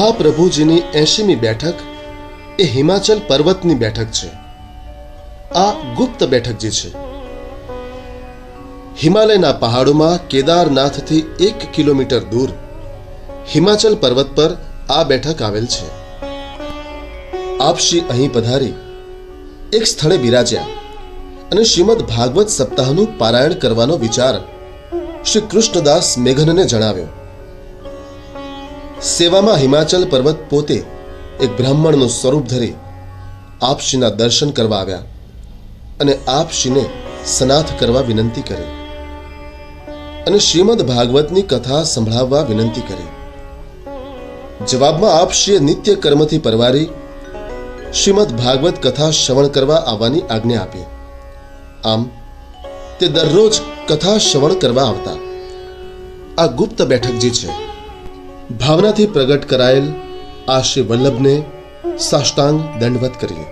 મહાપ્રભુજીની 80મી બેઠક એ હિમાચલ પર્વતની બેઠક છે. આ ગુપ્ત બેઠકજી છે. હિમાલયના પહાડોમાં કેદારનાથથી 1 કિલોમીટર દૂર હિમાચલ પર્વત પર આ બેઠક આવેલ છે. આપ શ્રી અહીં પધારી એક સ્થળે બિરાજ્યા અને શ્રીમદ ભાગવત સપ્તાહનું પારાયણ કરવાનો વિચાર શ્રી કૃષ્ણદાસ મેઘનને જણાવ્યો. સેવામાં હિમાચલ પર્વત પોતે એક બ્રાહ્મણનું સ્વરૂપ ધરી આપશ્રીના દર્શન કરવા આવ્યા અને આપશ્રીને સનાથ કરવા વિનંતી કરી અને શ્રીમદ ભાગવતની કથા સંભળાવવા વિનંતી કરી. જવાબમાં આપશ્રીએ નિત્ય કર્મથી પરવારી શ્રીમદ ભાગવત કથા શ્રવણ કરવા આવવાની આજ્ઞા આપી. આમ તે દરરોજ કથા શ્રવણ કરવા આવતા. આ ગુપ્ત બેઠકજી છે. ભાવનાથી પ્રગટ કરાયેલ આ શ્રી વલ્લભને સાષ્ટાંગ દંડવત કરીએ.